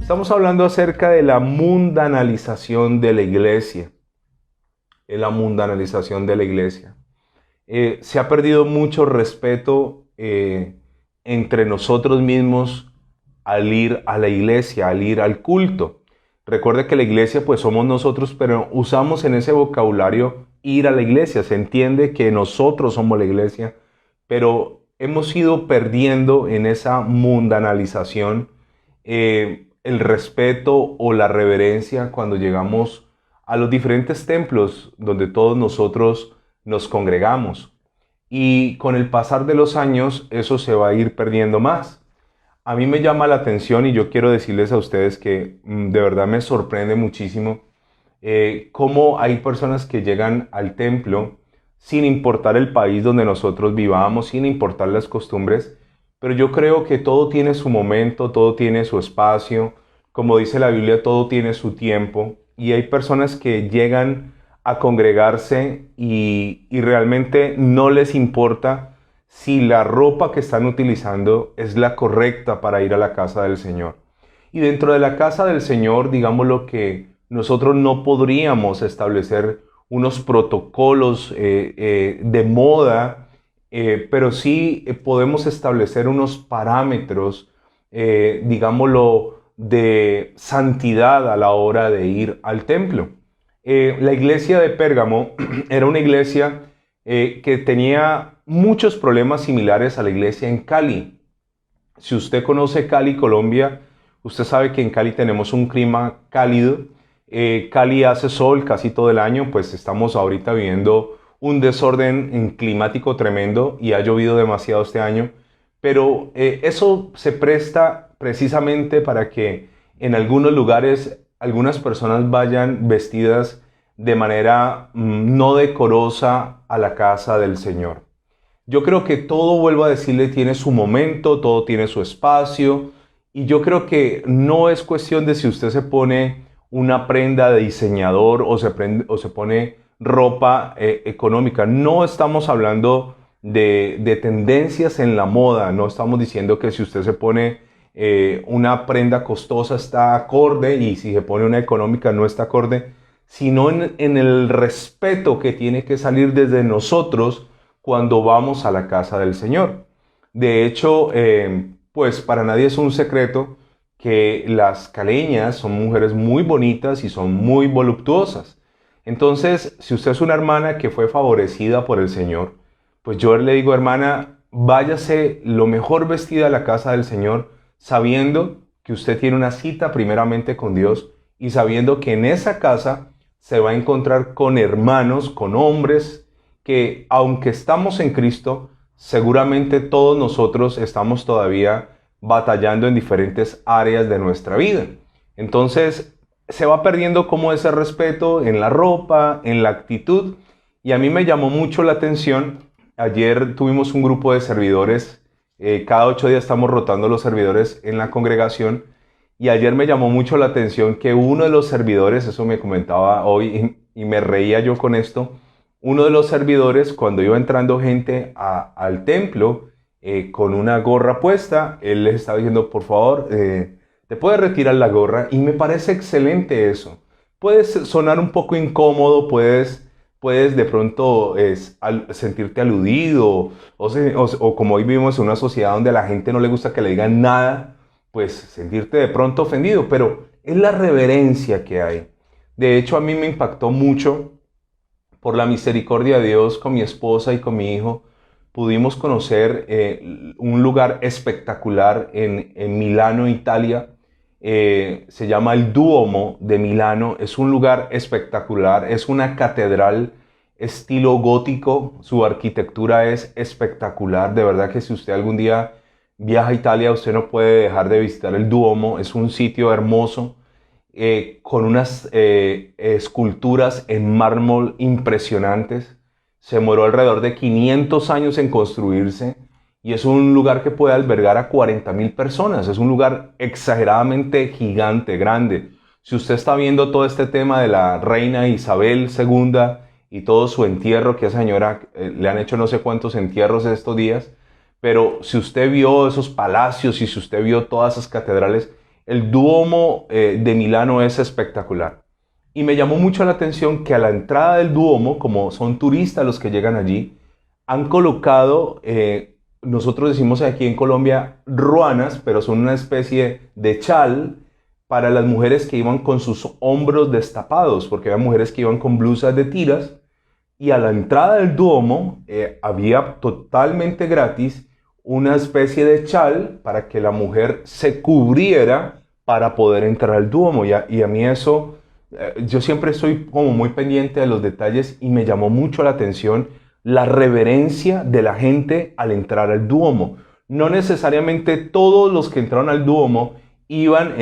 Estamos hablando acerca de la mundanalización de la iglesia. La mundanalización de la iglesia. Se ha perdido mucho respeto entre nosotros mismos al ir a la iglesia, al ir al culto. Recuerde que la iglesia pues somos nosotros, pero usamos en ese vocabulario ir a la iglesia. Se entiende que nosotros somos la iglesia, pero hemos ido perdiendo en esa mundanalización el respeto o la reverencia cuando llegamos a los diferentes templos donde todos nosotros nos congregamos. Y con el pasar de los años eso se va a ir perdiendo más. A mí me llama la atención y yo quiero decirles a ustedes que de verdad me sorprende muchísimo cómo hay personas que llegan al templo sin importar el país donde nosotros vivamos, sin importar las costumbres, pero yo creo que todo tiene su momento, todo tiene su espacio, como dice la Biblia, todo tiene su tiempo, y hay personas que llegan a congregarse y realmente no les importa si la ropa que están utilizando es la correcta para ir a la casa del Señor. Y dentro de la casa del Señor, digamos lo que nosotros no podríamos establecer unos protocolos de moda, pero sí podemos establecer unos parámetros, digámoslo, de santidad a la hora de ir al templo. La iglesia de Pérgamo era una iglesia que tenía muchos problemas similares a la iglesia en Cali. Si usted conoce Cali, Colombia, usted sabe que en Cali tenemos un clima cálido. Cali hace sol casi todo el año, pues estamos ahorita viviendo un desorden climático tremendo y ha llovido demasiado este año, pero eso se presta precisamente para que en algunos lugares algunas personas vayan vestidas de manera no decorosa a la casa del Señor. Yo creo que todo, vuelvo a decirle, tiene su momento, todo tiene su espacio, y yo creo que no es cuestión de si usted se pone una prenda de diseñador o se pone ropa económica. No estamos hablando de tendencias en la moda, no estamos diciendo que si usted se pone una prenda costosa está acorde y si se pone una económica no está acorde, sino en el respeto que tiene que salir desde nosotros cuando vamos a la casa del Señor. De hecho, pues para nadie es un secreto que las caleñas son mujeres muy bonitas y son muy voluptuosas. Entonces, si usted es una hermana que fue favorecida por el Señor, pues yo le digo, hermana, váyase lo mejor vestida a la casa del Señor, sabiendo que usted tiene una cita primeramente con Dios y sabiendo que en esa casa se va a encontrar con hermanos, con hombres que, aunque estamos en Cristo, seguramente todos nosotros estamos todavía batallando en diferentes áreas de nuestra vida. Entonces se va perdiendo como ese respeto en la ropa, en la actitud, y a mí me llamó mucho la atención. Ayer tuvimos un grupo de servidores, cada 8 días estamos rotando los servidores en la congregación, y ayer me llamó mucho la atención que uno de los servidores, eso me comentaba hoy y me reía yo con esto, uno de los servidores, cuando iba entrando gente al templo con una gorra puesta, él les estaba diciendo, por favor, te puedes retirar la gorra, y me parece excelente eso. Puedes sonar un poco incómodo, puedes de pronto sentirte aludido, o como hoy vivimos en una sociedad donde a la gente no le gusta que le digan nada, pues sentirte de pronto ofendido, pero es la reverencia que hay. De hecho, a mí me impactó mucho, por la misericordia de Dios, con mi esposa y con mi hijo, pudimos conocer un lugar espectacular en Milano, Italia. Se llama el Duomo de Milano. Es un lugar espectacular, es una catedral estilo gótico, su arquitectura es espectacular. De verdad que si usted algún día viaja a Italia, usted no puede dejar de visitar el Duomo. Es un sitio hermoso, con unas esculturas en mármol impresionantes. Se demoró alrededor de 500 años en construirse y es un lugar que puede albergar a 40,000 personas. Es un lugar exageradamente gigante, grande. Si usted está viendo todo este tema de la reina Isabel II y todo su entierro, que a esa señora le han hecho no sé cuántos entierros estos días, pero si usted vio esos palacios y si usted vio todas esas catedrales, el Duomo de Milano es espectacular. Y me llamó mucho la atención que a la entrada del Duomo, como son turistas los que llegan allí, han colocado, nosotros decimos aquí en Colombia, ruanas, pero son una especie de chal para las mujeres que iban con sus hombros destapados, porque había mujeres que iban con blusas de tiras, y a la entrada del Duomo había totalmente gratis una especie de chal para que la mujer se cubriera para poder entrar al Duomo. Y a mí eso, yo siempre estoy como muy pendiente de los detalles y me llamó mucho la atención la reverencia de la gente al entrar al Duomo. No necesariamente todos los que entraron al Duomo iban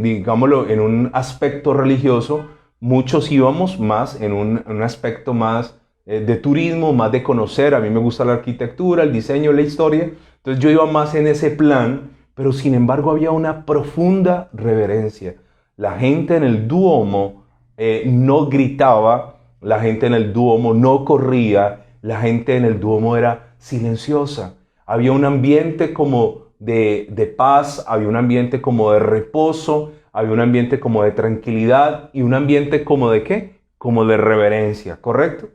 digámoslo, en un aspecto religioso. Muchos íbamos más en un aspecto más de turismo, más de conocer. A mí me gusta la arquitectura, el diseño, la historia. Entonces yo iba más en ese plan, pero sin embargo había una profunda reverencia. La gente en el Duomo no gritaba, la gente en el Duomo no corría, la gente en el Duomo era silenciosa. Había un ambiente como de paz, había un ambiente como de reposo, había un ambiente como de tranquilidad y un ambiente como de ¿qué? Como de reverencia, ¿correcto?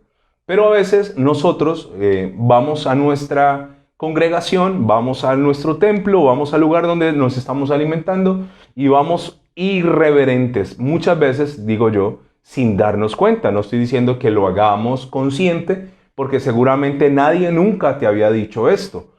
Pero a veces nosotros vamos a nuestra congregación, vamos a nuestro templo, vamos al lugar donde nos estamos alimentando y vamos irreverentes, muchas veces, digo yo, sin darnos cuenta. No estoy diciendo que lo hagamos consciente, porque seguramente nadie nunca te había dicho esto.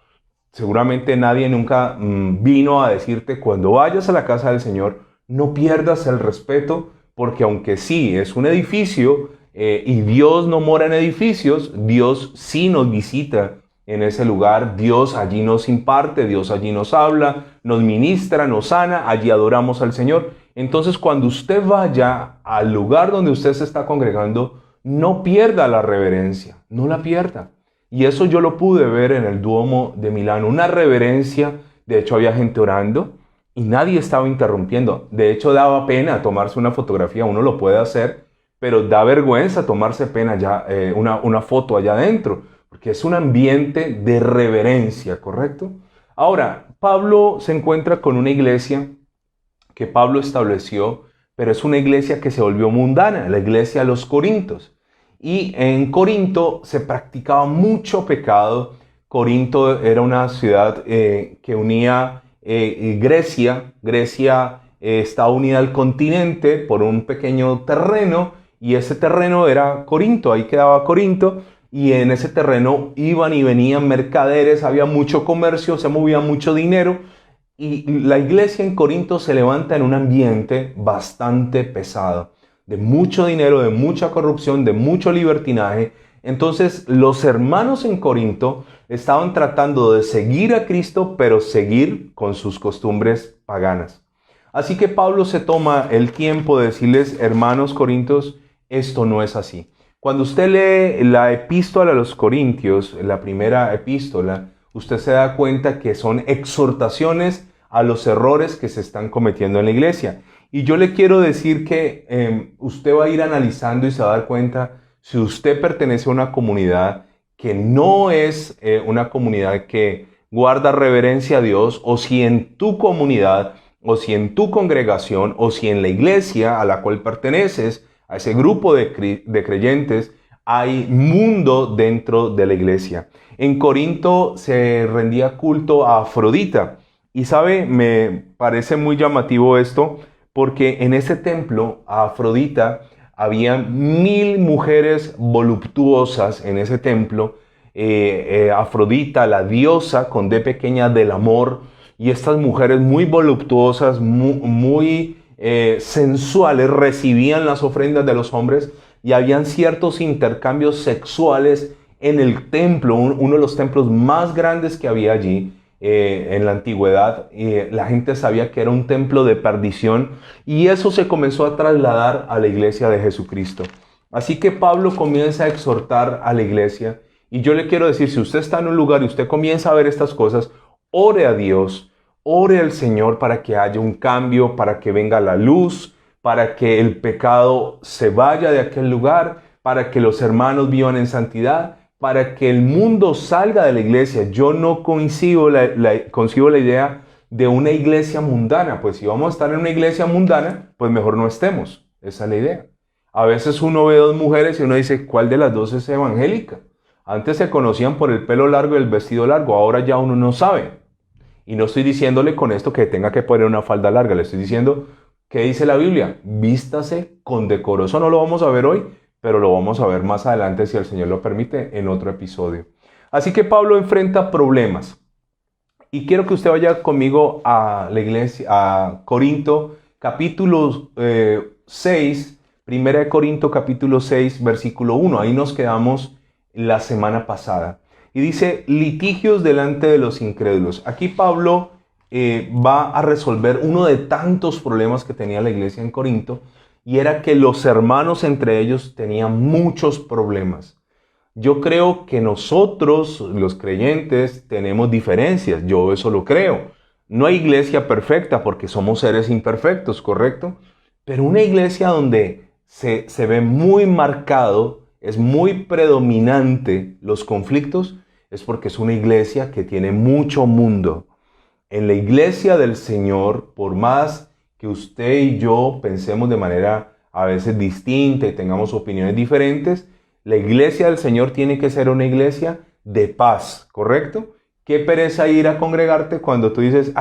Seguramente nadie nunca vino a decirte: cuando vayas a la casa del Señor, no pierdas el respeto, porque aunque sí es un edificio y Dios no mora en edificios, Dios sí nos visita en ese lugar. Dios allí nos imparte, Dios allí nos habla, nos ministra, nos sana, allí adoramos al Señor. Entonces, cuando usted vaya al lugar donde usted se está congregando, no pierda la reverencia, no la pierda. Y eso yo lo pude ver en el Duomo de Milán, una reverencia. De hecho, había gente orando y nadie estaba interrumpiendo. De hecho, daba pena tomarse una fotografía. Uno lo puede hacer, pero da vergüenza tomarse una foto allá adentro, porque es un ambiente de reverencia, ¿correcto? Ahora, Pablo se encuentra con una iglesia que Pablo estableció, pero es una iglesia que se volvió mundana, la iglesia de los Corintios. Y en Corinto se practicaba mucho pecado. Corinto era una ciudad que unía Grecia. Grecia está unida al continente por un pequeño terreno, y ese terreno era Corinto, ahí quedaba Corinto, y en ese terreno iban y venían mercaderes, había mucho comercio, se movía mucho dinero, y la iglesia en Corinto se levanta en un ambiente bastante pesado, de mucho dinero, de mucha corrupción, de mucho libertinaje. Entonces los hermanos en Corinto estaban tratando de seguir a Cristo, pero seguir con sus costumbres paganas. Así que Pablo se toma el tiempo de decirles: hermanos corintios, esto no es así. Cuando usted lee la epístola a los Corintios, la primera epístola, usted se da cuenta que son exhortaciones a los errores que se están cometiendo en la iglesia. Y yo le quiero decir que usted va a ir analizando y se va a dar cuenta si usted pertenece a una comunidad que no es una comunidad que guarda reverencia a Dios, o si en tu comunidad, o si en tu congregación, o si en la iglesia a la cual perteneces, a ese grupo de creyentes, hay mundo dentro de la iglesia. En Corinto se rendía culto a Afrodita. Y sabe, me parece muy llamativo esto, porque en ese templo a Afrodita había 1000 mujeres voluptuosas en ese templo. Afrodita, la diosa con D pequeña del amor, y estas mujeres muy voluptuosas, muy sensuales, recibían las ofrendas de los hombres, y habían ciertos intercambios sexuales en el templo, uno de los templos más grandes que había allí en la antigüedad. La gente sabía que era un templo de perdición, y eso se comenzó a trasladar a la iglesia de Jesucristo. Así que Pablo comienza a exhortar a la iglesia, y yo le quiero decir: si usted está en un lugar y usted comienza a ver estas cosas, ore a Dios, ore al Señor para que haya un cambio, para que venga la luz, para que el pecado se vaya de aquel lugar, para que los hermanos vivan en santidad, para que el mundo salga de la iglesia. Yo no concibo la idea de una iglesia mundana. Pues si vamos a estar en una iglesia mundana, pues mejor no estemos. Esa es la idea. A veces uno ve dos mujeres y uno dice, ¿cuál de las dos es evangélica? Antes se conocían por el pelo largo y el vestido largo, ahora ya uno no sabe. Y no estoy diciéndole con esto que tenga que poner una falda larga, le estoy diciendo, ¿qué dice la Biblia? Vístase con decoro. Eso no lo vamos a ver hoy, pero lo vamos a ver más adelante, si el Señor lo permite, en otro episodio. Así que Pablo enfrenta problemas. Y quiero que usted vaya conmigo a la iglesia, a Corinto, capítulo 6, 1 Corinto, capítulo 6, versículo 1. Ahí nos quedamos la semana pasada. Y dice, litigios delante de los incrédulos. Aquí Pablo va a resolver uno de tantos problemas que tenía la iglesia en Corinto, y era que los hermanos entre ellos tenían muchos problemas. Yo creo que nosotros, los creyentes, tenemos diferencias. Yo eso lo creo. No hay iglesia perfecta porque somos seres imperfectos, ¿correcto? Pero una iglesia donde se ve muy marcado, es muy predominante los conflictos, es porque es una iglesia que tiene mucho mundo. En la iglesia del Señor, por más que usted y yo pensemos de manera a veces distinta y tengamos opiniones diferentes, la iglesia del Señor tiene que ser una iglesia de paz, ¿correcto? Qué pereza ir a congregarte cuando tú dices,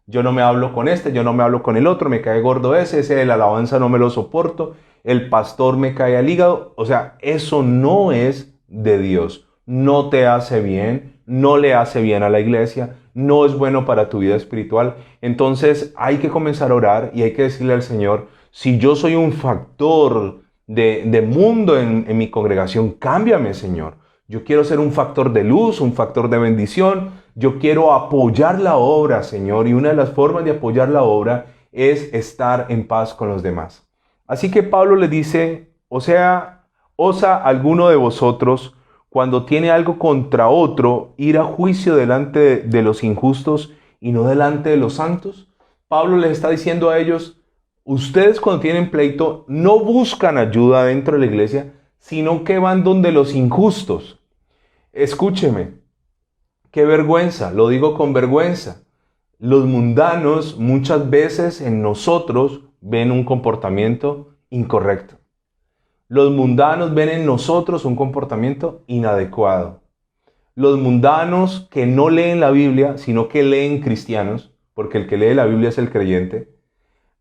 yo no me hablo con este, yo no me hablo con el otro, me cae gordo ese de la alabanza no me lo soporto, el pastor me cae al hígado. O sea, eso no es de Dios. No te hace bien, no le hace bien a la iglesia, no es bueno para tu vida espiritual. Entonces hay que comenzar a orar y hay que decirle al Señor, si yo soy un factor de mundo en mi congregación, cámbiame, Señor. Yo quiero ser un factor de luz, un factor de bendición. Yo quiero apoyar la obra, Señor. Y una de las formas de apoyar la obra es estar en paz con los demás. Así que Pablo le dice, ¿osa alguno de vosotros, cuando tiene algo contra otro, ir a juicio delante de los injustos y no delante de los santos? Pablo les está diciendo a ellos, ustedes cuando tienen pleito no buscan ayuda dentro de la iglesia, sino que van donde los injustos. Escúcheme, qué vergüenza, lo digo con vergüenza. Los mundanos muchas veces en nosotros ven un comportamiento incorrecto. Los mundanos ven en nosotros un comportamiento inadecuado. Los mundanos que no leen la Biblia, sino que leen cristianos, porque el que lee la Biblia es el creyente.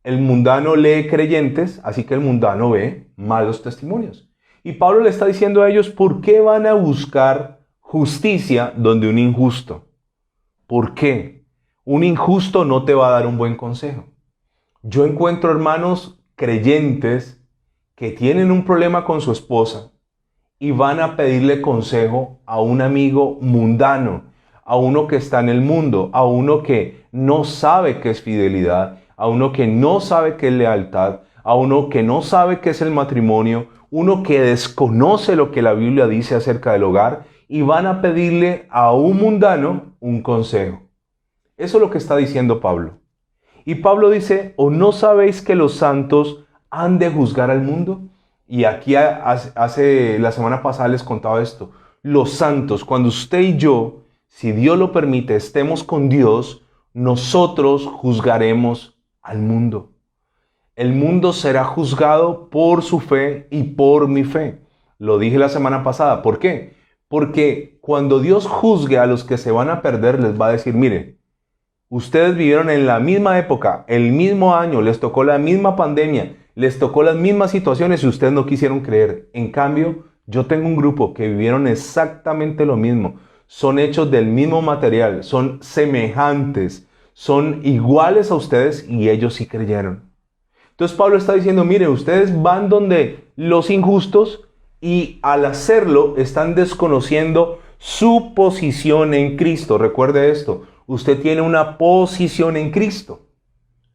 El mundano lee creyentes, así que el mundano ve malos testimonios. Y Pablo le está diciendo a ellos, ¿por qué van a buscar justicia donde un injusto? ¿Por qué? Un injusto no te va a dar un buen consejo. Yo encuentro hermanos creyentes que tienen un problema con su esposa y van a pedirle consejo a un amigo mundano, a uno que está en el mundo, a uno que no sabe qué es fidelidad, a uno que no sabe qué es lealtad, a uno que no sabe qué es el matrimonio, uno que desconoce lo que la Biblia dice acerca del hogar, y van a pedirle a un mundano un consejo. Eso es lo que está diciendo Pablo. Y Pablo dice, ¿o no sabéis que los santos han de juzgar al mundo? Y aquí la semana pasada les contaba esto. Los santos, cuando usted y yo, si Dios lo permite, estemos con Dios, nosotros juzgaremos al mundo. El mundo será juzgado por su fe y por mi fe. Lo dije la semana pasada. ¿Por qué? Porque cuando Dios juzgue a los que se van a perder, les va a decir, mire, ustedes vivieron en la misma época, el mismo año, les tocó la misma pandemia, les tocó las mismas situaciones y ustedes no quisieron creer. En cambio, yo tengo un grupo que vivieron exactamente lo mismo. Son hechos del mismo material, son semejantes, son iguales a ustedes y ellos sí creyeron. Entonces Pablo está diciendo, miren, ustedes van donde los injustos y al hacerlo están desconociendo su posición en Cristo. Recuerde esto, usted tiene una posición en Cristo.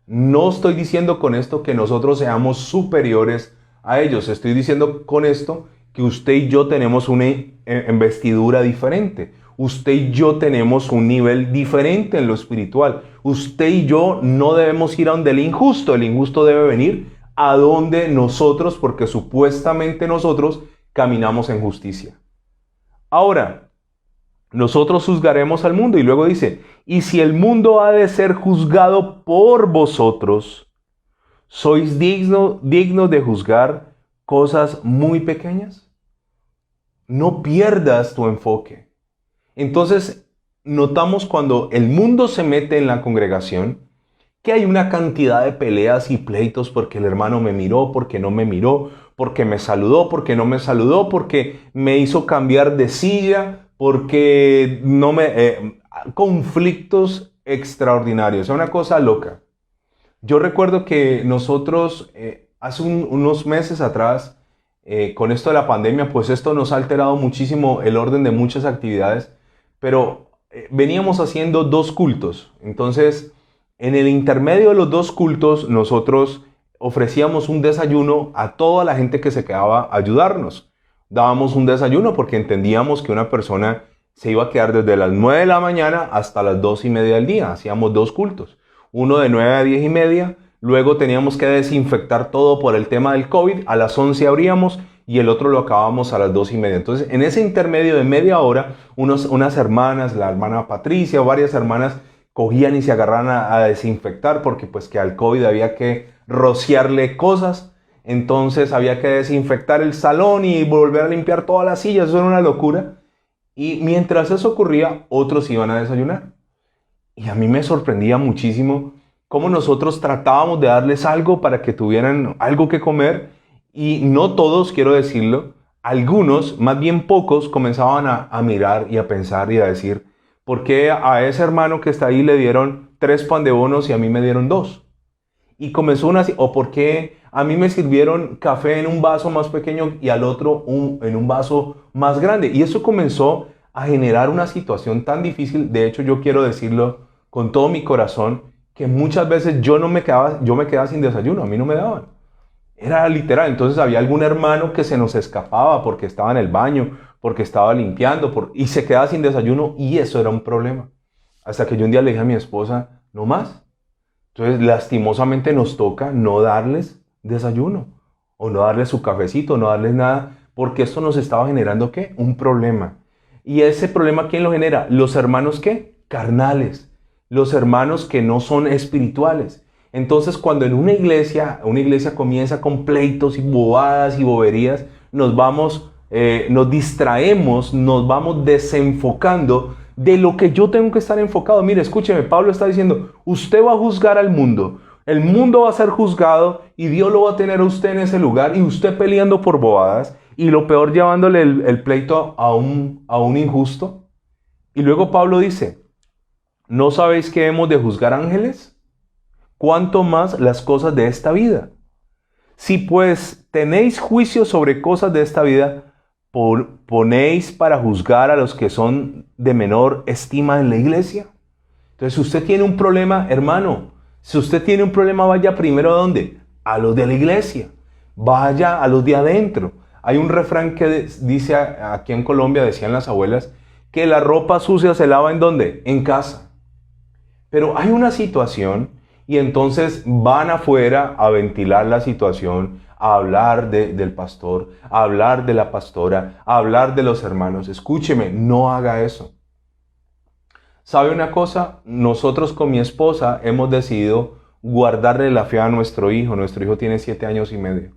No estoy diciendo con esto que nosotros seamos superiores a ellos. Estoy diciendo con esto que usted y yo tenemos una investidura diferente. Usted y yo tenemos un nivel diferente en lo espiritual. Usted y yo no debemos ir a donde el injusto. El injusto debe venir a donde nosotros, porque supuestamente nosotros caminamos en justicia. Ahora, nosotros juzgaremos al mundo y luego dice, y si el mundo ha de ser juzgado por vosotros, ¿sois dignos de juzgar cosas muy pequeñas? No pierdas tu enfoque. Entonces, notamos cuando el mundo se mete en la congregación que hay una cantidad de peleas y pleitos porque el hermano me miró, porque no me miró, porque me saludó, porque no me saludó, porque me hizo cambiar de silla, porque no me... conflictos extraordinarios, es una cosa loca. Yo recuerdo que nosotros hace unos meses atrás, con esto de la pandemia, pues esto nos ha alterado muchísimo el orden de muchas actividades, pero veníamos haciendo 2 cultos. Entonces, en el intermedio de los 2 cultos, nosotros ofrecíamos un desayuno a toda la gente que se quedaba a ayudarnos. Dábamos un desayuno porque entendíamos que una persona se iba a quedar desde las 9 de la mañana hasta las 2:30 del día. Hacíamos 2 cultos. Uno de 9 a 10:30. Luego teníamos que desinfectar todo por el tema del COVID. A las 11 abríamos y el otro lo acabábamos a las 2:30. Entonces, en ese intermedio de media hora, unas hermanas, la hermana Patricia, varias hermanas, cogían y se agarraban a desinfectar porque pues que al COVID había que rociarle cosas. Entonces había que desinfectar el salón y volver a limpiar todas las sillas. Eso era una locura. Y mientras eso ocurría, otros iban a desayunar. Y a mí me sorprendía muchísimo cómo nosotros tratábamos de darles algo para que tuvieran algo que comer. Y no todos, quiero decirlo, algunos, más bien pocos, comenzaban a mirar y a pensar y a decir, ¿por qué a ese hermano que está ahí le dieron 3 pan de bonos y a mí me dieron 2? Y comenzó una... ¿O por qué a mí me sirvieron café en un vaso más pequeño y al otro en un vaso más grande? Y eso comenzó a generar una situación tan difícil. De hecho, yo quiero decirlo con todo mi corazón, que muchas veces yo me quedaba sin desayuno, a mí no me daban. Era literal. Entonces había algún hermano que se nos escapaba porque estaba en el baño, porque estaba limpiando y se quedaba sin desayuno, y eso era un problema. Hasta que yo un día le dije a mi esposa, no más. Entonces, lastimosamente nos toca no darles desayuno, o no darles su cafecito, no darles nada, porque esto nos estaba generando, ¿qué? Un problema. ¿Y ese problema quién lo genera? Los hermanos, ¿qué? Carnales. Los hermanos que no son espirituales. Entonces, cuando en una iglesia comienza con pleitos y bobadas y boberías, nos distraemos, nos vamos desenfocando de lo que yo tengo que estar enfocado. Mire, escúcheme, Pablo está diciendo, usted va a juzgar al mundo, el mundo va a ser juzgado y Dios lo va a tener a usted en ese lugar y usted peleando por bobadas y lo peor llevándole el pleito a un injusto. Y luego Pablo dice, ¿no sabéis que hemos de juzgar ángeles? ¿Cuánto más las cosas de esta vida? Si pues tenéis juicio sobre cosas de esta vida, ¿ponéis para juzgar a los que son de menor estima en la iglesia? Entonces, si usted tiene un problema, hermano, si usted tiene un problema, vaya primero ¿a dónde? A los de la iglesia. Vaya a los de adentro. Hay un refrán que dice aquí en Colombia, decían las abuelas, que la ropa sucia se lava ¿en dónde? En casa. Pero hay una situación y entonces van afuera a ventilar la situación, a hablar del pastor, a hablar de la pastora, a hablar de los hermanos. Escúcheme, no haga eso. ¿Sabe una cosa? Nosotros con mi esposa hemos decidido guardarle la fe a nuestro hijo. Nuestro hijo tiene 7 años y medio.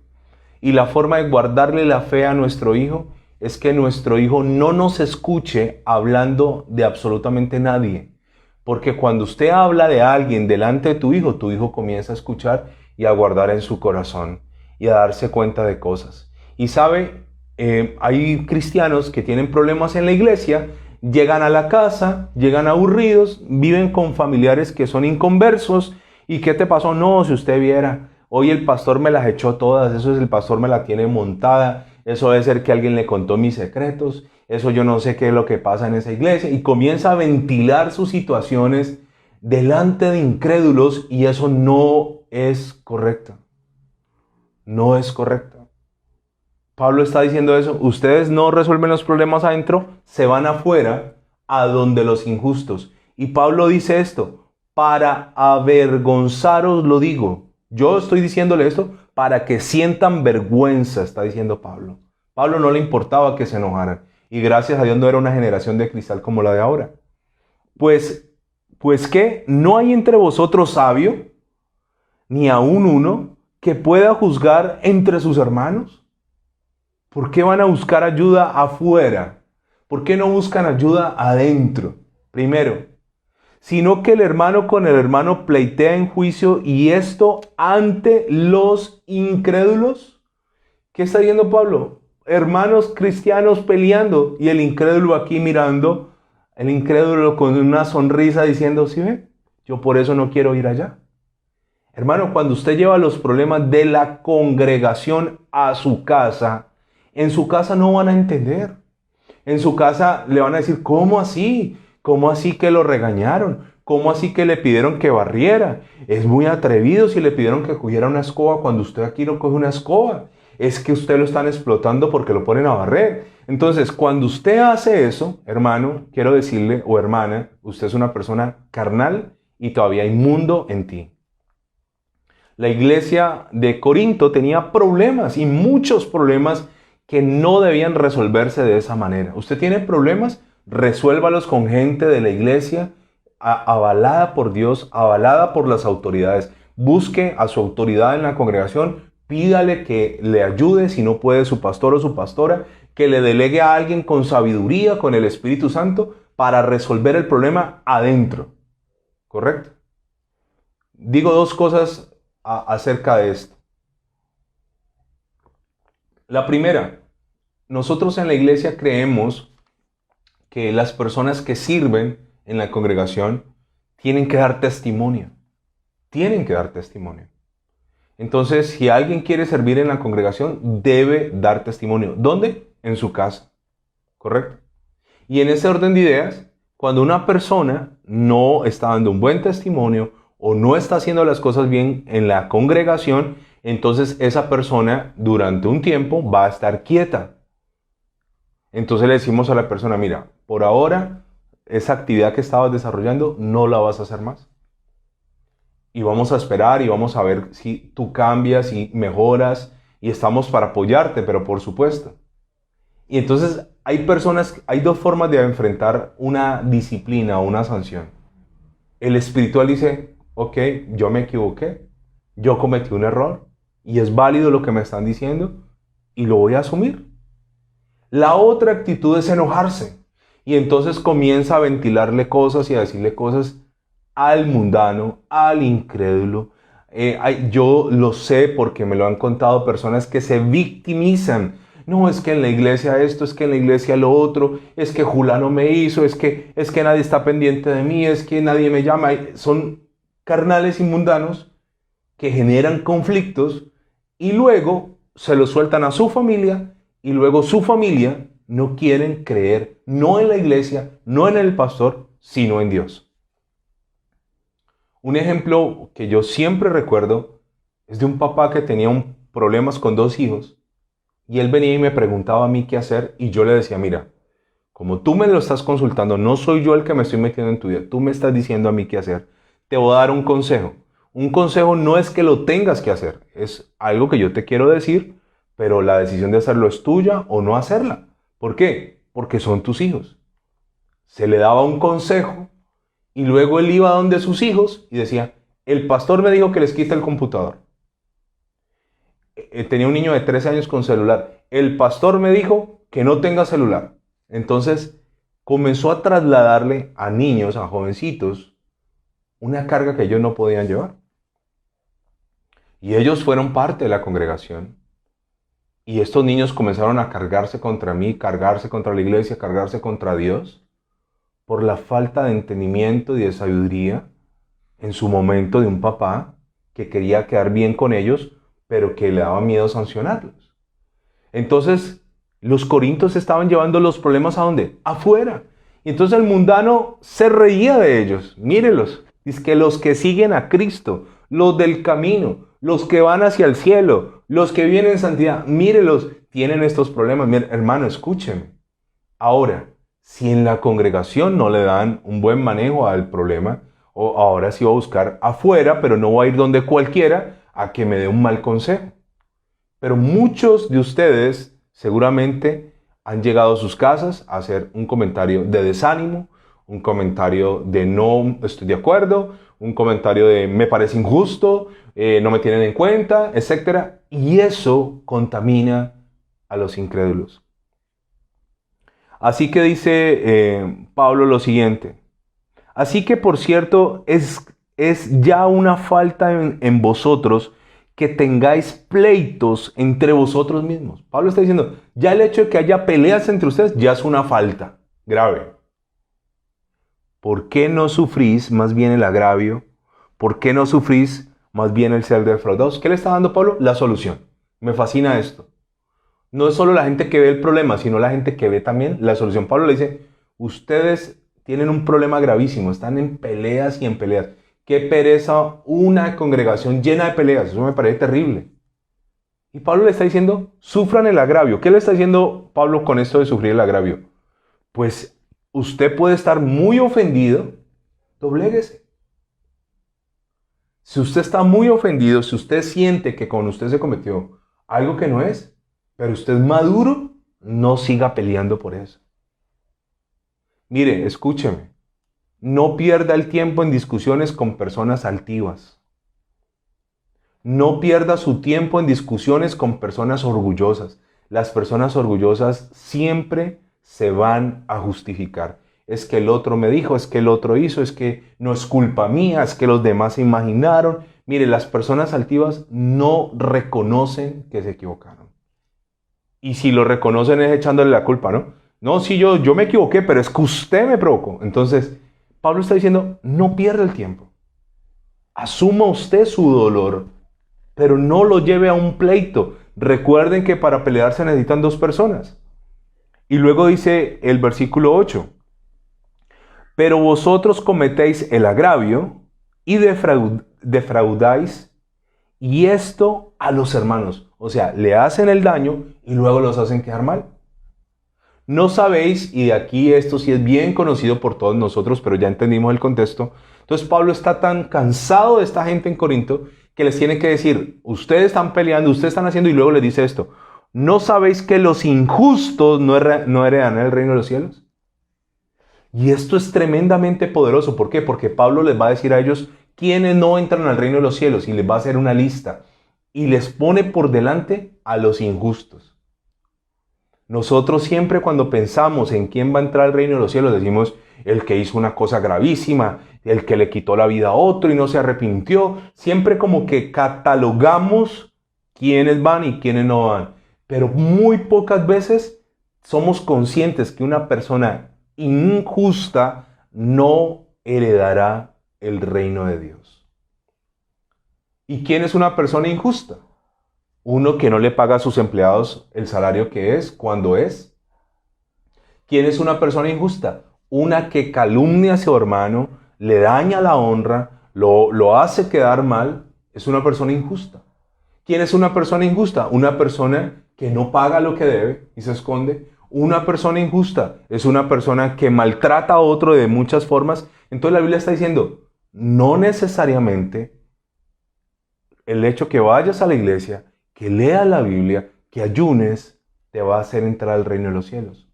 Y la forma de guardarle la fe a nuestro hijo es que nuestro hijo no nos escuche hablando de absolutamente nadie. Porque cuando usted habla de alguien delante de tu hijo comienza a escuchar y a guardar en su corazón y a darse cuenta de cosas. Y sabe, hay cristianos que tienen problemas en la iglesia, llegan a la casa, llegan aburridos, viven con familiares que son inconversos. ¿Y qué te pasó? No, si usted viera, hoy el pastor me las echó todas, eso es el pastor me la tiene montada, eso debe ser que alguien le contó mis secretos, eso yo no sé qué es lo que pasa en esa iglesia. Y comienza a ventilar sus situaciones delante de incrédulos y eso no es correcto. No es correcto. Pablo está diciendo eso. Ustedes no resuelven los problemas adentro, se van afuera a donde los injustos. Y Pablo dice esto, para avergonzaros lo digo. Yo estoy diciéndole esto para que sientan vergüenza, está diciendo Pablo. Pablo no le importaba que se enojaran. Y gracias a Dios no era una generación de cristal como la de ahora. Pues ¿qué? ¿No hay entre vosotros sabio, ni aún uno, que pueda juzgar entre sus hermanos? ¿Por qué van a buscar ayuda afuera? ¿Por qué no buscan ayuda adentro? Primero, sino que el hermano con el hermano pleitea en juicio, y esto ante los incrédulos. ¿Qué está diciendo Pablo? Hermanos cristianos peleando y el incrédulo aquí mirando, el incrédulo con una sonrisa diciendo, ¿sí ve? Yo por eso no quiero ir allá. Hermano, cuando usted lleva los problemas de la congregación a su casa, en su casa no van a entender. En su casa le van a decir, ¿cómo así? ¿Cómo así que lo regañaron? ¿Cómo así que le pidieron que barriera? Es muy atrevido si le pidieron que cogiera una escoba cuando usted aquí no coge una escoba. Es que usted lo están explotando porque lo ponen a barrer. Entonces, cuando usted hace eso, hermano, quiero decirle, o hermana, usted es una persona carnal y todavía hay mundo en ti. La iglesia de Corinto tenía problemas y muchos problemas que no debían resolverse de esa manera. Usted tiene problemas, resuélvalos con gente de la iglesia avalada por Dios, avalada por las autoridades. Busque a su autoridad en la congregación, pídale que le ayude, si no puede su pastor o su pastora, que le delegue a alguien con sabiduría, con el Espíritu Santo, para resolver el problema adentro. ¿Correcto? Digo dos cosas acerca de esto. La primera, nosotros en la iglesia creemos que las personas que sirven en la congregación tienen que dar testimonio. Tienen que dar testimonio. Entonces, si alguien quiere servir en la congregación, debe dar testimonio. ¿Dónde? En su casa. ¿Correcto? Y en ese orden de ideas, cuando una persona no está dando un buen testimonio o no está haciendo las cosas bien en la congregación, entonces esa persona durante un tiempo va a estar quieta. Entonces le decimos a la persona, mira, por ahora esa actividad que estabas desarrollando no la vas a hacer más. Y vamos a esperar y vamos a ver si tú cambias y mejoras y estamos para apoyarte, pero por supuesto. Y entonces hay dos formas de enfrentar una disciplina o una sanción. El espiritual dice, ok, yo me equivoqué, yo cometí un error y es válido lo que me están diciendo y lo voy a asumir. La otra actitud es enojarse y entonces comienza a ventilarle cosas y a decirle cosas al mundano, al incrédulo. Yo lo sé porque me lo han contado personas que se victimizan. No, es que en la iglesia esto, es que en la iglesia lo otro, es que Julano me hizo, es que nadie está pendiente de mí, es que nadie me llama. Son carnales y mundanos que generan conflictos y luego se los sueltan a su familia y luego su familia no quieren creer, no en la iglesia, no en el pastor, sino en Dios. Un ejemplo que yo siempre recuerdo es de un papá que tenía problemas con 2 hijos y él venía y me preguntaba a mí qué hacer y yo le decía, mira, como tú me lo estás consultando, no soy yo el que me estoy metiendo en tu vida, tú me estás diciendo a mí qué hacer, te voy a dar un consejo. Un consejo no es que lo tengas que hacer, es algo que yo te quiero decir, pero la decisión de hacerlo es tuya o no hacerla. ¿Por qué? Porque son tus hijos. Se le daba un consejo y luego él iba donde sus hijos y decía, el pastor me dijo que les quite el computador. Tenía un niño de 13 años con celular. El pastor me dijo que no tenga celular. Entonces comenzó a trasladarle a niños, a jovencitos, una carga que ellos no podían llevar. Y ellos fueron parte de la congregación. Y estos niños comenzaron a cargarse contra mí, cargarse contra la iglesia, cargarse contra Dios, por la falta de entendimiento y de sabiduría en su momento de un papá que quería quedar bien con ellos, pero que le daba miedo sancionarlos. Entonces, los corintios estaban llevando los problemas ¿a dónde? Afuera. Y entonces el mundano se reía de ellos. Mírenlos. Dice que los que siguen a Cristo, los del camino, los que van hacia el cielo, los que vienen en santidad, mírenlos, tienen estos problemas. Mire, hermano, escúcheme. Ahora, si en la congregación no le dan un buen manejo al problema, o ahora sí voy a buscar afuera, pero no voy a ir donde cualquiera a que me dé un mal consejo. Pero muchos de ustedes Seguramente han llegado a sus casas a hacer un comentario de desánimo, un comentario de no estoy de acuerdo, un comentario de me parece injusto, no me tienen en cuenta, etc. Y eso contamina a los incrédulos. Así que dice Pablo lo siguiente. Así que, por cierto, es ya una falta en vosotros que tengáis pleitos entre vosotros mismos. Pablo está diciendo, ya el hecho de que haya peleas entre ustedes ya es una falta grave. ¿Por qué no sufrís más bien el agravio? ¿Por qué no sufrís más bien el ser defraudados? ¿Qué le está dando Pablo? La solución. Me fascina esto. No es solo la gente que ve el problema, sino la gente que ve también la solución. Pablo le dice, ustedes tienen un problema gravísimo, están en peleas y en peleas. Qué pereza una congregación llena de peleas, eso me parece terrible. Y Pablo le está diciendo, sufran el agravio. ¿Qué le está diciendo Pablo con esto de sufrir el agravio? Pues usted puede estar muy ofendido, dobléguese. Si usted está muy ofendido, si usted siente que con usted se cometió algo que no es, pero usted es maduro, no siga peleando por eso. Mire, escúcheme. No pierda el tiempo en discusiones con personas altivas. No pierda su tiempo en discusiones con personas orgullosas. Las personas orgullosas siempre se van a justificar. Es que el otro me dijo, es que el otro hizo, es que no es culpa mía, es que los demás se imaginaron. Mire, las personas altivas no reconocen que se equivocaron. Y si lo reconocen es echándole la culpa, ¿no? No, sí, yo me equivoqué, pero es que usted me provocó. Entonces, Pablo está diciendo, no pierda el tiempo. Asuma usted su dolor, pero no lo lleve a un pleito. Recuerden que para pelear se necesitan dos personas. Y luego dice el versículo 8, pero vosotros cometéis el agravio y defraudáis, y esto a los hermanos. O sea, le hacen el daño y luego los hacen quedar mal. No sabéis, y de aquí esto sí es bien conocido por todos nosotros, pero ya entendimos el contexto. Entonces Pablo está tan cansado de esta gente en Corinto que les tiene que decir, ustedes están peleando, ustedes están haciendo, y luego les dice esto, ¿no sabéis que los injustos no heredan el reino de los cielos? Y esto es tremendamente poderoso. ¿Por qué? Porque Pablo les va a decir a ellos quiénes no entran al reino de los cielos y les va a hacer una lista y les pone por delante a los injustos. Nosotros siempre cuando pensamos en quién va a entrar al reino de los cielos decimos el que hizo una cosa gravísima, el que le quitó la vida a otro y no se arrepintió. Siempre como que catalogamos quiénes van y quiénes no van. Pero muy pocas veces somos conscientes que una persona injusta no heredará el reino de Dios. ¿Y quién es una persona injusta? Uno que no le paga a sus empleados el salario que es, cuando es. ¿Quién es una persona injusta? Una que calumnia a su hermano, le daña la honra, lo hace quedar mal, es una persona injusta. ¿Quién es una persona injusta? Una persona que no paga lo que debe y se esconde. Una persona injusta es una persona que maltrata a otro de muchas formas. Entonces la Biblia está diciendo, no necesariamente el hecho que vayas a la iglesia, que leas la Biblia, que ayunes, te va a hacer entrar al reino de los cielos.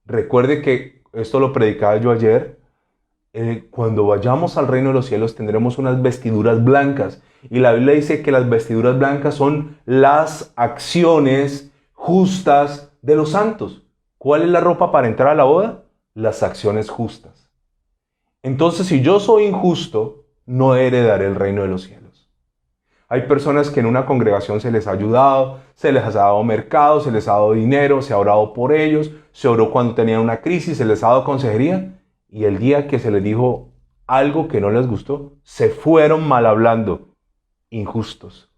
Recuerde que esto lo predicaba yo ayer. Cuando vayamos al reino de los cielos tendremos unas vestiduras blancas. Y la Biblia dice que las vestiduras blancas son las acciones justas de los santos. ¿Cuál es la ropa para entrar a la boda? Las acciones justas. Entonces, si yo soy injusto, no heredaré el reino de los cielos. Hay personas que en una congregación se les ha ayudado, se les ha dado mercado, se les ha dado dinero, se ha orado por ellos, se oró cuando tenían una crisis, se les ha dado consejería, y el día que se les dijo algo que no les gustó, se fueron mal hablando, injustos.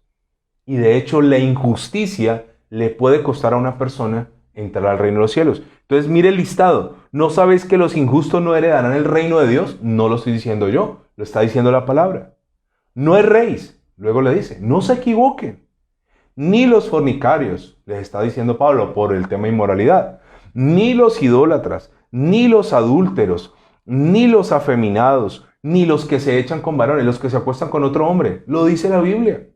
Y de hecho la injusticia le puede costar a una persona entrar al reino de los cielos. Entonces mire el listado. ¿No sabéis que los injustos no heredarán el reino de Dios? No lo estoy diciendo yo, lo está diciendo la palabra. No erréis. Luego le dice, no se equivoquen. Ni los fornicarios, les está diciendo Pablo por el tema de inmoralidad, ni los idólatras, ni los adúlteros, ni los afeminados, ni los que se echan con varones, los que se acuestan con otro hombre. Lo dice la Biblia.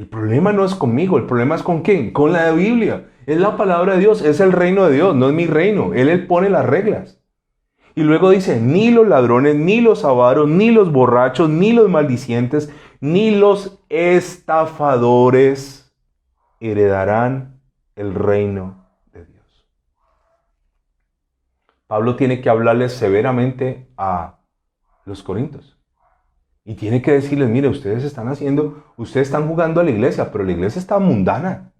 El problema no es conmigo, el problema es con quién, con la Biblia. Es la palabra de Dios, es el reino de Dios, no es mi reino. Él pone las reglas. Y luego dice, ni los ladrones, ni los avaros, ni los borrachos, ni los maldicientes, ni los estafadores heredarán el reino de Dios. Pablo tiene que hablarles severamente a los corintios. Y tiene que decirles, mire, ustedes están jugando a la iglesia, pero la iglesia está mundana.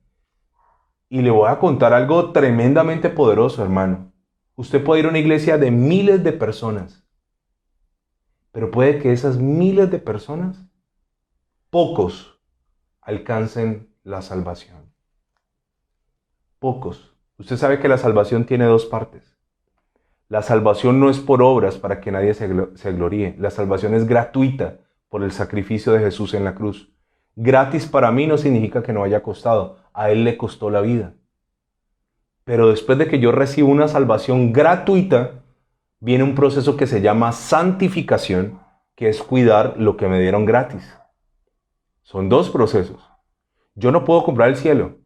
Y le voy a contar algo tremendamente poderoso, hermano. Usted puede ir a una iglesia de miles de personas, pero puede que esas miles de personas, pocos, alcancen la salvación. Pocos. Usted sabe que la salvación tiene dos partes. La salvación no es por obras para que nadie se gloríe. La salvación es gratuita por el sacrificio de Jesús en la cruz. Gratis para mí no significa que no haya costado. A Él le costó la vida. Pero después de que yo recibo una salvación gratuita, viene un proceso que se llama santificación, que es cuidar lo que me dieron gratis. Son dos procesos. Yo no puedo comprar el cielo,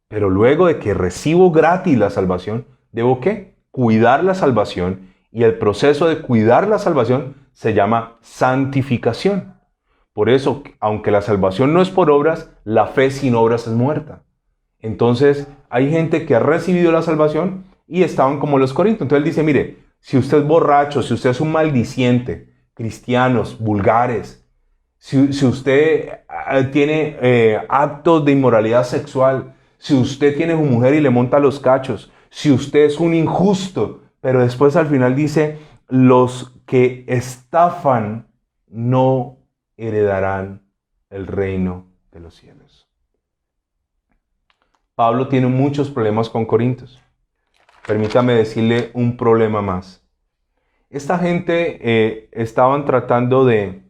pero luego de que recibo gratis la salvación, ¿debo qué? Cuidar la salvación, y el proceso de cuidar la salvación se llama santificación. Por eso, aunque la salvación no es por obras, la fe sin obras es muerta. Entonces, hay gente que ha recibido la salvación y estaban como los corintios. Entonces él dice, mire, si usted es borracho, si usted es un maldiciente, cristianos, vulgares, si usted tiene actos de inmoralidad sexual, si usted tiene una mujer y le monta los cachos, si usted es un injusto, pero después al final dice, los que estafan no heredarán el reino de los cielos. Pablo tiene muchos problemas con Corintios. Permítame decirle un problema más. Esta gente estaban tratando de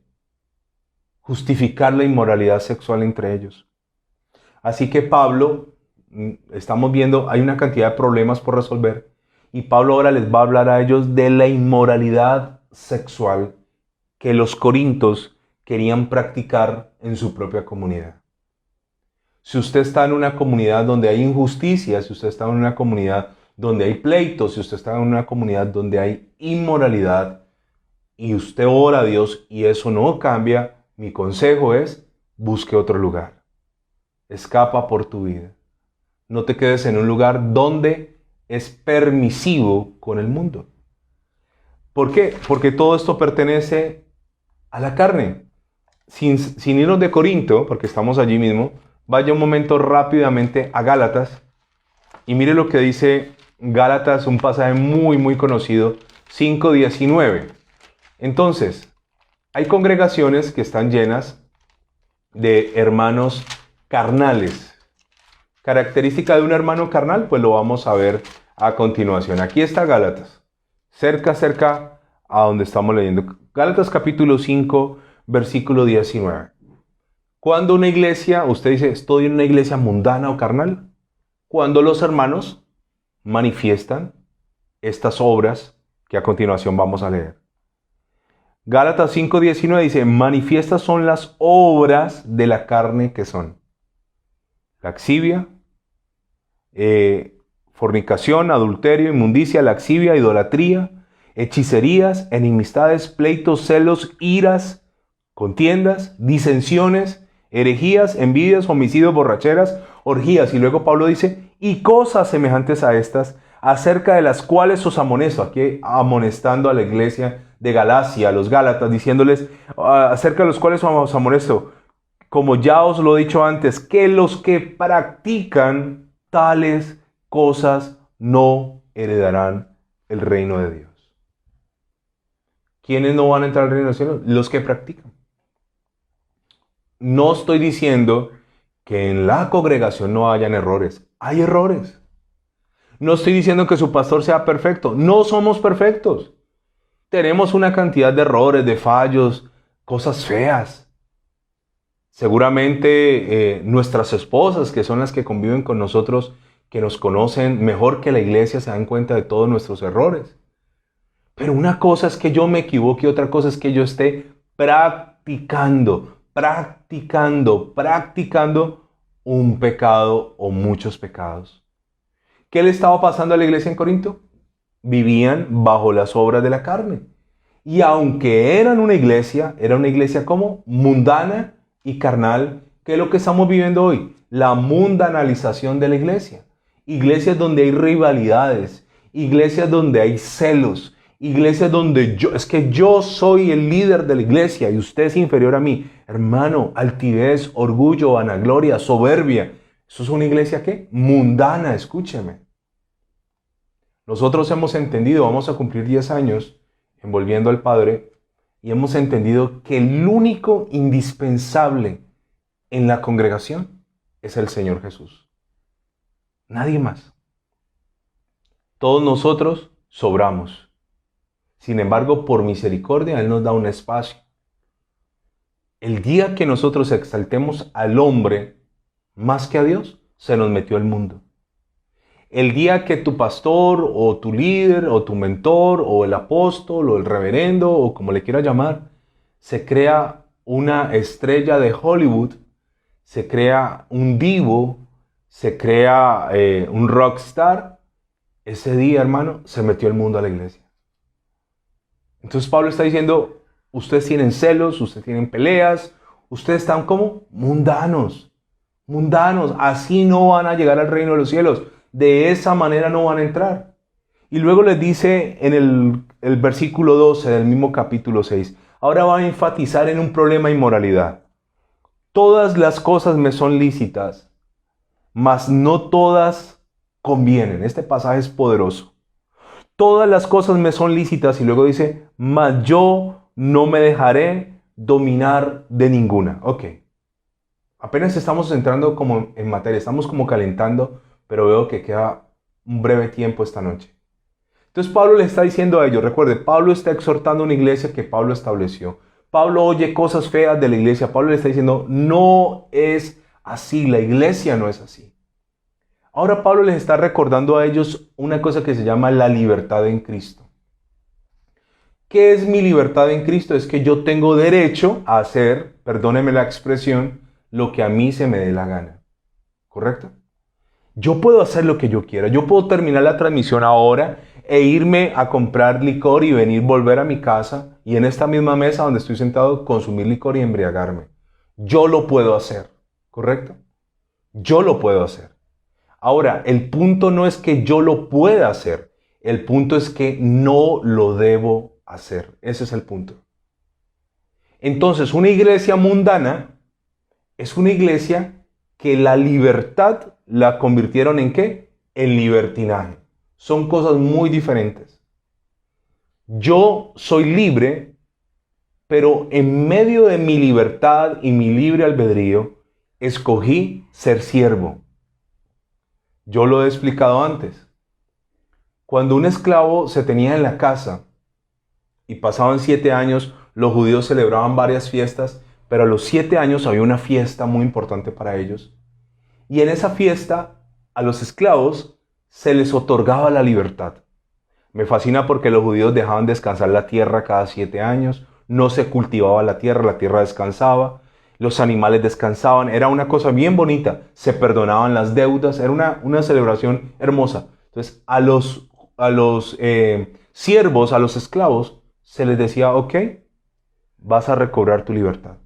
justificar la inmoralidad sexual entre ellos. Así que Pablo, estamos viendo, hay una cantidad de problemas por resolver, y Pablo ahora les va a hablar a ellos de la inmoralidad sexual que los corintios querían practicar en su propia comunidad. Si usted está en una comunidad donde hay injusticia, si usted está en una comunidad donde hay pleitos, si usted está en una comunidad donde hay inmoralidad y usted ora a Dios y eso no cambia, mi consejo es, busque otro lugar. Escapa por tu vida. No te quedes en un lugar donde es permisivo con el mundo. ¿Por qué? Porque todo esto pertenece a la carne. Sin irnos de Corinto, porque estamos allí mismo, vaya un momento rápidamente a Gálatas y mire lo que dice Gálatas, un pasaje muy muy conocido, 5:19. Entonces, hay congregaciones que están llenas de hermanos carnales. Característica de un hermano carnal, pues lo vamos a ver a continuación. Aquí está Gálatas, cerca a donde estamos leyendo. Gálatas capítulo 5, versículo 19. Cuando una iglesia, usted dice, ¿estoy en una iglesia mundana o carnal? Cuando los hermanos manifiestan estas obras que a continuación vamos a leer. Gálatas 5:19 dice, manifiestas son las obras de la carne que son laxivia, fornicación, adulterio, inmundicia, laxivia, idolatría, hechicerías, enemistades, pleitos, celos, iras, contiendas, disensiones, herejías, envidias, homicidios, borracheras, orgías. Y luego Pablo dice, y cosas semejantes a estas, acerca de las cuales os amonesto, aquí amonestando a la iglesia de Galacia, a los Gálatas, diciéndoles, acerca de los cuales os amonesto, como ya os lo he dicho antes, que los que practican tales cosas no heredarán el reino de Dios. ¿Quiénes no van a entrar al reino de los cielos? Los que practican. No estoy diciendo que en la congregación no hayan errores. Hay errores. No estoy diciendo que su pastor sea perfecto. No somos perfectos. Tenemos una cantidad de errores, de fallos, cosas feas. Seguramente nuestras esposas, que son las que conviven con nosotros, que nos conocen mejor que la iglesia, se dan cuenta de todos nuestros errores. Pero una cosa es que yo me equivoque y otra cosa es que yo esté practicando practicando un pecado o muchos pecados. ¿Qué le estaba pasando a la iglesia en Corinto? Vivían bajo las obras de la carne. Y aunque era una iglesia como mundana y carnal, ¿qué es lo que estamos viviendo hoy? La mundanalización de la iglesia. Iglesias donde hay rivalidades, iglesias donde hay celos, iglesias donde yo soy el líder de la iglesia y usted es inferior a mí. Hermano, altivez, orgullo, vanagloria, soberbia. ¿Eso es una iglesia qué? Mundana, escúcheme. Nosotros hemos entendido, vamos a cumplir 10 años envolviendo al Padre, y hemos entendido que el único indispensable en la congregación es el Señor Jesús. Nadie más. Todos nosotros sobramos. Sin embargo, por misericordia, Él nos da un espacio. El día que nosotros exaltemos al hombre más que a Dios, se nos metió el mundo. El día que tu pastor o tu líder o tu mentor o el apóstol o el reverendo o como le quiera llamar, se crea una estrella de Hollywood, se crea un divo, se crea un rockstar, ese día, hermano, se metió el mundo a la iglesia. Entonces Pablo está diciendo, ustedes tienen celos, ustedes tienen peleas, ustedes están como mundanos, así no van a llegar al reino de los cielos. De esa manera no van a entrar. Y luego les dice en el versículo 12 del mismo capítulo 6. Ahora va a enfatizar en un problema de inmoralidad. Todas las cosas me son lícitas, mas no todas convienen. Este pasaje es poderoso. Todas las cosas me son lícitas y luego dice, mas yo no me dejaré dominar de ninguna. Ok. Apenas estamos entrando como en materia, estamos como calentando, pero veo que queda un breve tiempo esta noche. Entonces Pablo le está diciendo a ellos, recuerde, Pablo está exhortando a una iglesia que Pablo estableció. Pablo oye cosas feas de la iglesia. Pablo le está diciendo, no es así, la iglesia no es así. Ahora Pablo les está recordando a ellos una cosa que se llama la libertad en Cristo. ¿Qué es mi libertad en Cristo? Es que yo tengo derecho a hacer, perdóneme la expresión, lo que a mí se me dé la gana. ¿Correcto? Yo puedo hacer lo que yo quiera. Yo puedo terminar la transmisión ahora e irme a comprar licor y volver a mi casa y en esta misma mesa donde estoy sentado consumir licor y embriagarme. Yo lo puedo hacer. ¿Correcto? Yo lo puedo hacer. Ahora, el punto no es que yo lo pueda hacer. El punto es que no lo debo hacer. Ese es el punto. Entonces, una iglesia mundana es una iglesia que la libertad la convirtieron ¿en qué? En libertinaje. Son cosas muy diferentes. Yo soy libre, pero en medio de mi libertad y mi libre albedrío, escogí ser siervo. Yo lo he explicado antes. Cuando un esclavo se tenía en la casa y pasaban 7 años, los judíos celebraban varias fiestas, pero a los 7 años había una fiesta muy importante para ellos. Y en esa fiesta, a los esclavos se les otorgaba la libertad. Me fascina porque los judíos dejaban descansar la tierra cada 7 años, no se cultivaba la tierra descansaba, los animales descansaban, era una cosa bien bonita, se perdonaban las deudas, era una celebración hermosa. Entonces, a los siervos, a los esclavos, se les decía, ok, vas a recobrar tu libertad.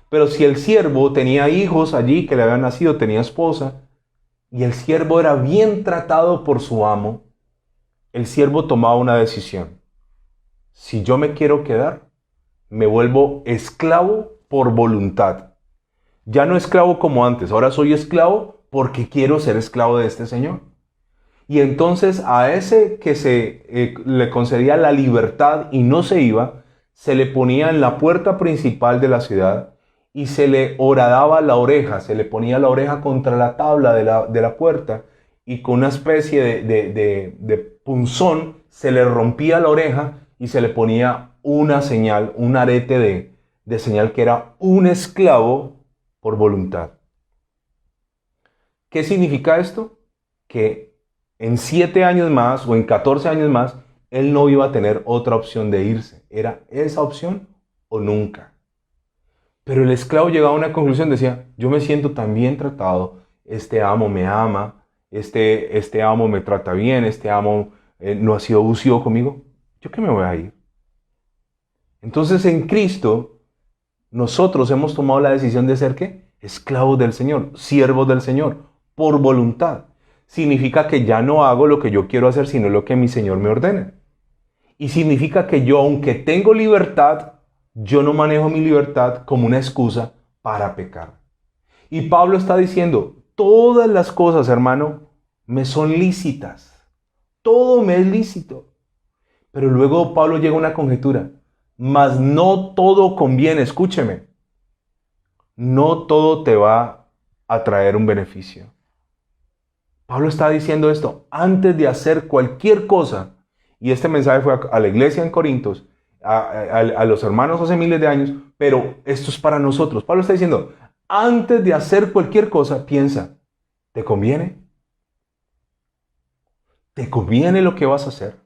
Pero si el siervo tenía hijos allí que le habían nacido, tenía esposa, y el siervo era bien tratado por su amo, el siervo tomaba una decisión. Si yo me quiero quedar, me vuelvo esclavo por voluntad. Ya no esclavo como antes, ahora soy esclavo porque quiero ser esclavo de este Señor. Y entonces a ese que le concedía la libertad y no se iba, se le ponía en la puerta principal de la ciudad y se le horadaba la oreja, se le ponía la oreja contra la tabla de la puerta y con una especie de punzón se le rompía la oreja y se le ponía una señal, un arete de señal que era un esclavo por voluntad. ¿Qué significa esto? Que en 7 años más o en 14 años más, él no iba a tener otra opción de irse. Era esa opción o nunca. Pero el esclavo llegaba a una conclusión, decía, yo me siento tan bien tratado, este amo me ama, este amo me trata bien, este amo no ha sido abusivo conmigo, ¿yo qué me voy a ir? Entonces en Cristo nosotros hemos tomado la decisión de ser ¿qué? Esclavos del Señor, siervos del Señor, por voluntad. Significa que ya no hago lo que yo quiero hacer, sino lo que mi Señor me ordena. Y significa que yo, aunque tengo libertad, yo no manejo mi libertad como una excusa para pecar. Y Pablo está diciendo, todas las cosas, hermano, me son lícitas. Todo me es lícito. Pero luego Pablo llega a una conjetura. Mas no todo conviene, escúcheme. No todo te va a traer un beneficio. Pablo está diciendo esto antes de hacer cualquier cosa. Y este mensaje fue a la iglesia en Corintios, a los hermanos hace miles de años, pero esto es para nosotros. Pablo está diciendo, antes de hacer cualquier cosa, piensa, ¿te conviene? ¿Te conviene lo que vas a hacer?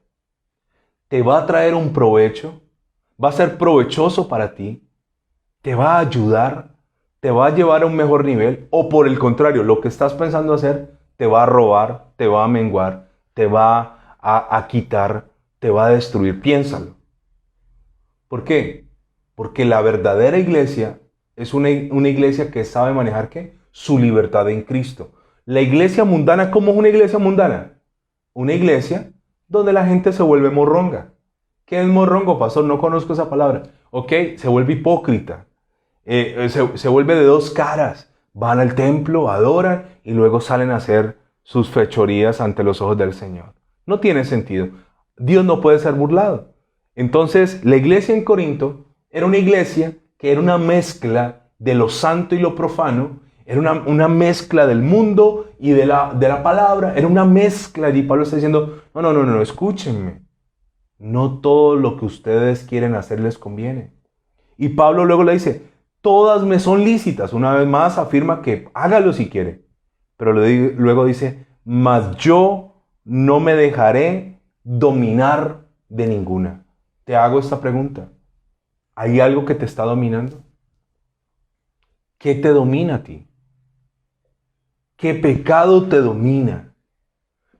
¿Te va a traer un provecho? ¿Va a ser provechoso para ti? ¿Te va a ayudar? ¿Te va a llevar a un mejor nivel? ¿O por el contrario, lo que estás pensando hacer te va a robar, te va a menguar, te va a quitar, te va a destruir? Piénsalo. ¿Por qué? Porque la verdadera iglesia es una iglesia que sabe manejar ¿qué? Su libertad en Cristo. La iglesia mundana, ¿cómo es una iglesia mundana? Una iglesia donde la gente se vuelve morronga. ¿Qué es morrongo, pastor? No conozco esa palabra. Ok, se vuelve hipócrita. Se vuelve de dos caras. Van al templo, adoran y luego salen a hacer sus fechorías ante los ojos del Señor. No tiene sentido. Dios no puede ser burlado. Entonces, la iglesia en Corinto era una iglesia que era una mezcla de lo santo y lo profano. Era una mezcla del mundo y de la palabra. Era una mezcla. Y Pablo está diciendo, no, escúchenme. No todo lo que ustedes quieren hacer les conviene. Y Pablo luego le dice, todas me son lícitas. Una vez más afirma que hágalo si quiere. Pero luego dice, mas yo no me dejaré dominar de ninguna. Te hago esta pregunta. ¿Hay algo que te está dominando? ¿Qué te domina a ti? ¿Qué pecado te domina?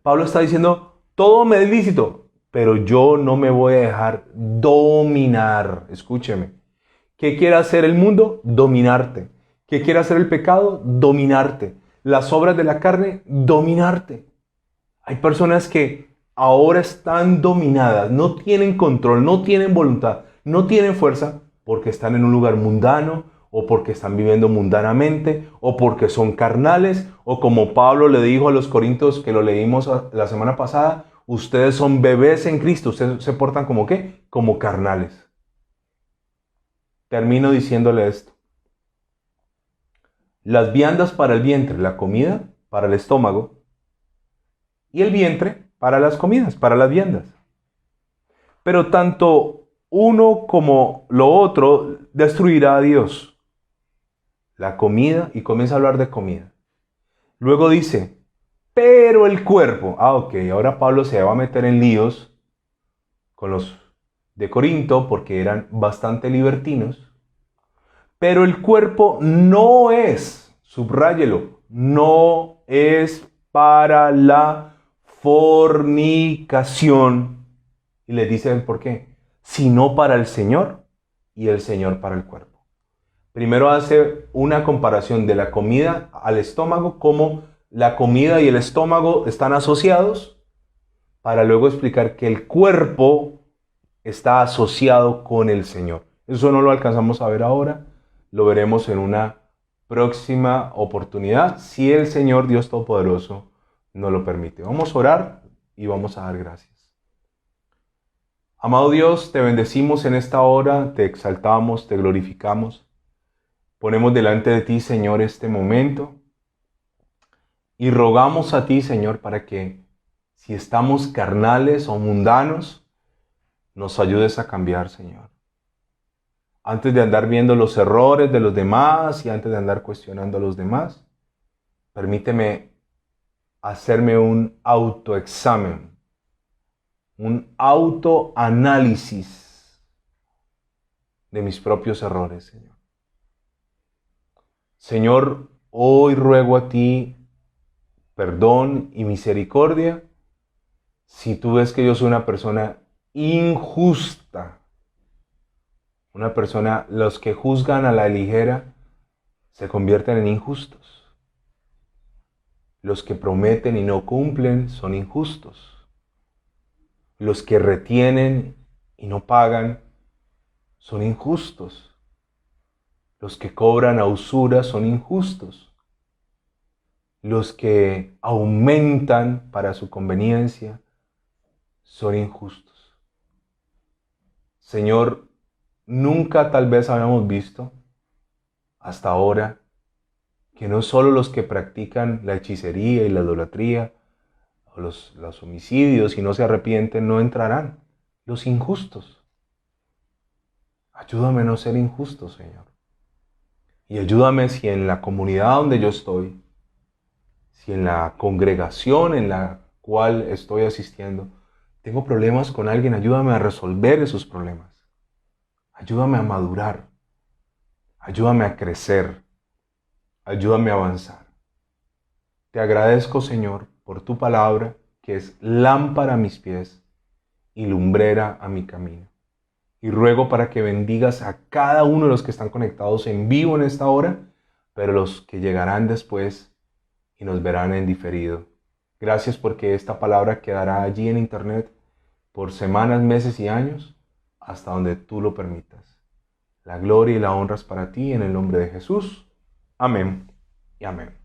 Pablo está diciendo, todo me es lícito, pero yo no me voy a dejar dominar. Escúcheme. ¿Qué quiere hacer el mundo? Dominarte. ¿Qué quiere hacer el pecado? Dominarte. Las obras de la carne, dominarte. Hay personas que ahora están dominadas, no tienen control, no tienen voluntad, no tienen fuerza porque están en un lugar mundano o porque están viviendo mundanamente o porque son carnales o como Pablo le dijo a los corintios que lo leímos la semana pasada, ustedes son bebés en Cristo, ustedes se portan como ¿qué? Como carnales. Termino diciéndole esto. Las viandas para el vientre, la comida para el estómago y el vientre para las comidas, para las viandas. Pero tanto uno como lo otro destruirá a Dios. La comida, y comienza a hablar de comida. Luego dice, pero el cuerpo. Ok, ahora Pablo se va a meter en líos con los de Corinto porque eran bastante libertinos. Pero el cuerpo no es, subráyelo, no es para la fornicación. Y le dice por qué. Sino para el Señor y el Señor para el cuerpo. Primero hace una comparación de la comida al estómago, cómo la comida y el estómago están asociados, para luego explicar que el cuerpo está asociado con el Señor. Eso no lo alcanzamos a ver ahora, lo veremos en una próxima oportunidad, si el Señor Dios Todopoderoso nos lo permite. Vamos a orar y vamos a dar gracias. Amado Dios, te bendecimos en esta hora, te exaltamos, te glorificamos. Ponemos delante de ti, Señor, este momento y rogamos a ti, Señor, para que si estamos carnales o mundanos, nos ayudes a cambiar, Señor. Antes de andar viendo los errores de los demás y antes de andar cuestionando a los demás, permíteme hacerme un autoexamen, un autoanálisis de mis propios errores, Señor. Señor, hoy ruego a ti perdón y misericordia si tú ves que yo soy una persona injusta, una persona, los que juzgan a la ligera se convierten en injustos. Los que prometen y no cumplen son injustos. Los que retienen y no pagan son injustos. Los que cobran a usura son injustos. Los que aumentan para su conveniencia son injustos. Señor, nunca tal vez habíamos visto hasta ahora que no solo los que practican la hechicería y la idolatría o los homicidios y no se arrepienten no entrarán, los injustos. Ayúdame a no ser injusto, Señor. Y ayúdame si en la comunidad donde yo estoy, si en la congregación en la cual estoy asistiendo, tengo problemas con alguien, ayúdame a resolver esos problemas. Ayúdame a madurar. Ayúdame a crecer. Ayúdame a avanzar. Te agradezco, Señor, por tu palabra, que es lámpara a mis pies y lumbrera a mi camino. Y ruego para que bendigas a cada uno de los que están conectados en vivo en esta hora, pero los que llegarán después y nos verán en diferido. Gracias porque esta palabra quedará allí en internet por semanas, meses y años, hasta donde tú lo permitas. La gloria y la honra es para ti en el nombre de Jesús. Amén y amén.